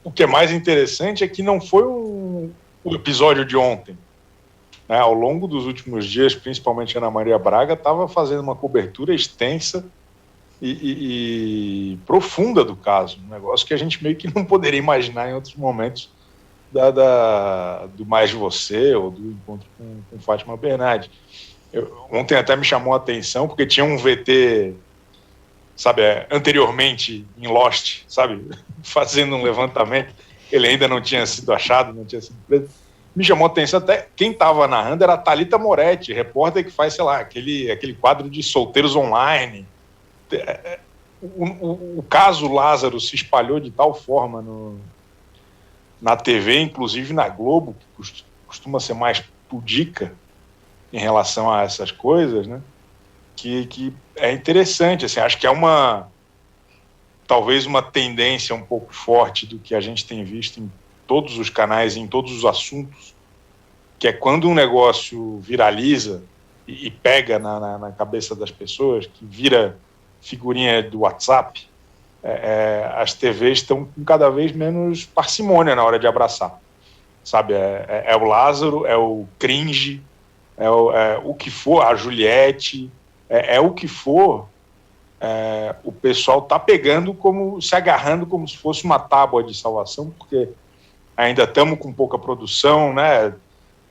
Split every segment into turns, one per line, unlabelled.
o que é mais interessante é que não foi o episódio de ontem. Né? Ao longo dos últimos dias, principalmente a Ana Maria Braga estava fazendo uma cobertura extensa e profunda do caso, um negócio que a gente meio que não poderia imaginar em outros momentos do Mais de Você ou do encontro com Fátima Bernardi. Ontem até me chamou a atenção porque tinha um VT, sabe, anteriormente em Lost, sabe, fazendo um levantamento, ele ainda não tinha sido achado, não tinha sido preso. Me chamou a atenção até quem estava narrando era a Thalita Moretti, repórter que faz, sei lá, aquele quadro de solteiros online. O caso Lázaro se espalhou de tal forma na TV, inclusive na Globo, que costuma ser mais pudica em relação a essas coisas, né? Que é interessante, assim, acho que é talvez uma tendência um pouco forte do que a gente tem visto em todos os canais, em todos os assuntos, que é quando um negócio viraliza e pega na cabeça das pessoas, que vira figurinha do WhatsApp, as TVs estão com cada vez menos parcimônia na hora de abraçar, sabe? É o Lázaro, é o cringe, é o que for, a Juliette, o que for, o pessoal está pegando, se agarrando como se fosse uma tábua de salvação, porque ainda estamos com pouca produção, né?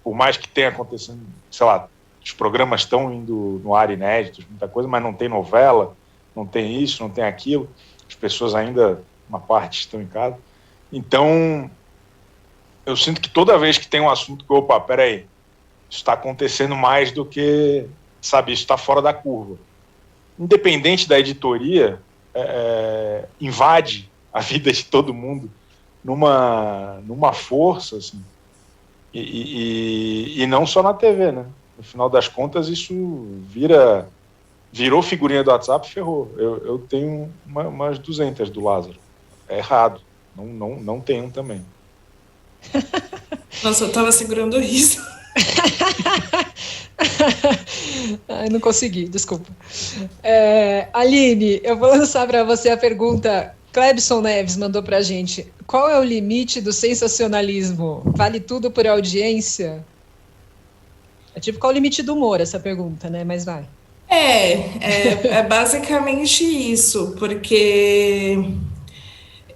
Por mais que tenha acontecido, sei lá, os programas estão indo no ar inéditos, muita coisa, mas não tem novela, não tem isso, não tem aquilo, as pessoas ainda, uma parte, estão em casa. Então, eu sinto que toda vez que tem um assunto que, opa, peraí, isso está acontecendo mais do que, sabe, isso está fora da curva. Independente da editoria, invade a vida de todo mundo numa força, assim, e não só na TV, né? No final das contas, isso virou figurinha do WhatsApp, ferrou. Eu tenho umas 200 do Lázaro. É errado. Não tenho também.
Nossa, eu tava segurando o riso.
Ai, não consegui, desculpa. Aline, eu vou lançar para você a pergunta. Clebson Neves mandou pra gente: qual é o limite do sensacionalismo? Vale tudo por audiência? É tipo, qual é o limite do humor, essa pergunta, né? Mas vai.
É basicamente isso, porque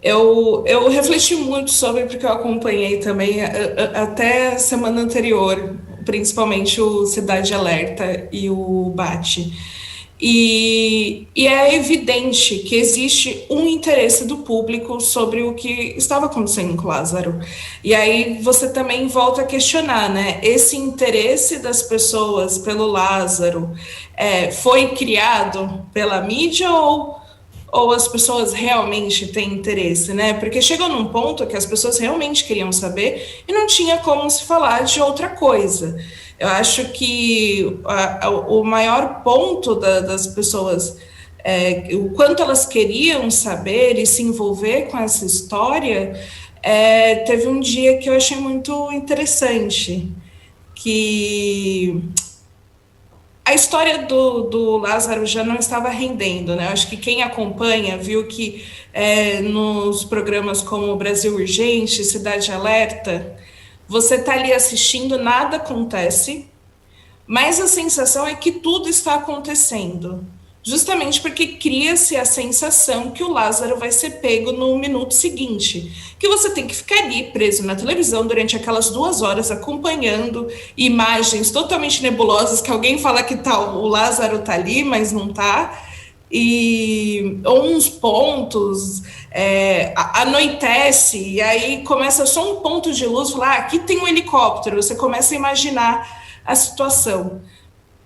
eu refleti muito sobre, porque eu acompanhei também até a semana anterior, principalmente o Cidade Alerta e o Bate. E é evidente que existe um interesse do público sobre o que estava acontecendo com o Lázaro. E aí você também volta a questionar, né? Esse interesse das pessoas pelo Lázaro foi criado pela mídia ou as pessoas realmente têm interesse, né? Porque chegou num ponto que as pessoas realmente queriam saber e não tinha como se falar de outra coisa. Eu acho que o maior ponto das pessoas, o quanto elas queriam saber e se envolver com essa história, teve um dia que eu achei muito interessante, que a história do Lázaro já não estava rendendo, né? Eu acho que quem acompanha viu que nos programas como Brasil Urgente, Cidade Alerta, você está ali assistindo, nada acontece, mas a sensação é que tudo está acontecendo. Justamente porque cria-se a sensação que o Lázaro vai ser pego no minuto seguinte. Que você tem que ficar ali preso na televisão durante aquelas 2 horas acompanhando imagens totalmente nebulosas, que alguém fala que o Lázaro está ali, mas não está. Ou uns pontos, anoitece, e aí começa só um ponto de luz, falar, aqui tem um helicóptero, você começa a imaginar a situação.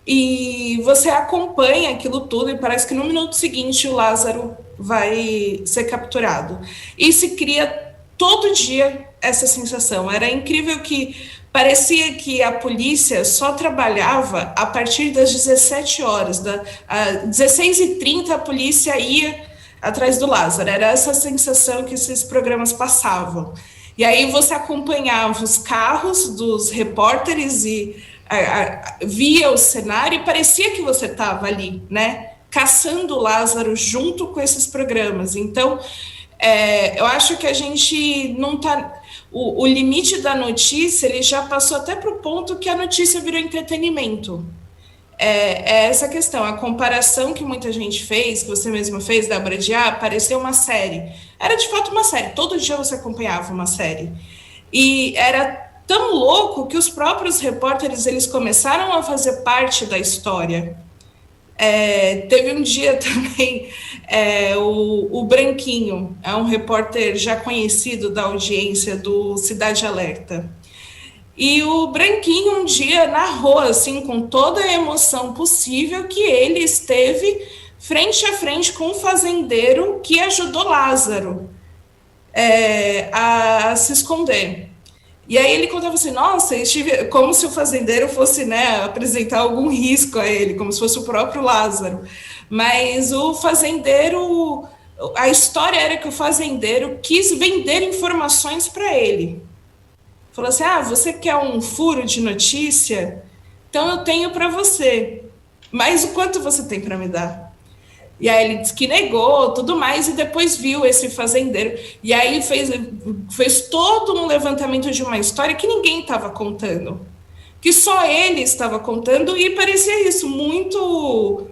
E você acompanha aquilo tudo e parece que no minuto seguinte o Lázaro vai ser capturado. E se cria todo dia essa sensação. Era incrível que parecia que a polícia só trabalhava a partir das 17 horas. Às 16h30 a polícia ia atrás do Lázaro. Era essa sensação que esses programas passavam. E aí você acompanhava os carros dos repórteres e via o cenário e parecia que você estava ali, né? Caçando o Lázaro junto com esses programas. Então, Eu acho que a gente não está... O limite da notícia, ele já passou até para o ponto que a notícia virou entretenimento. É essa questão, a comparação que muita gente fez, que você mesma fez, Débora, de parecia uma série. Era de fato uma série, todo dia você acompanhava uma série. E era tão louco que os próprios repórteres, eles começaram a fazer parte da história. Teve um dia também, o Branquinho, é um repórter já conhecido da audiência do Cidade Alerta. E o Branquinho um dia narrou, assim, com toda a emoção possível, que ele esteve frente a frente com um fazendeiro que ajudou Lázaro a se esconder. E aí ele contava assim, nossa, como se o fazendeiro fosse, né, apresentar algum risco a ele, como se fosse o próprio Lázaro. Mas o fazendeiro, a história era que o fazendeiro quis vender informações para ele. Falou assim, você quer um furo de notícia? Então eu tenho para você. Mas o quanto você tem para me dar? E aí ele disse que negou, tudo mais, e depois viu esse fazendeiro. E aí fez todo um levantamento de uma história que ninguém estava contando. Que só ele estava contando, e parecia isso, muito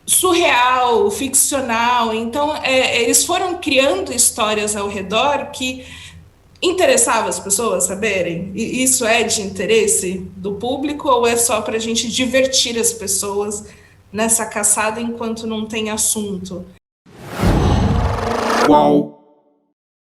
surreal, ficcional. Então, eles foram criando histórias ao redor que interessava as pessoas saberem? E isso é de interesse do público ou é só para a gente divertir as pessoas nessa caçada enquanto não tem assunto?
Qual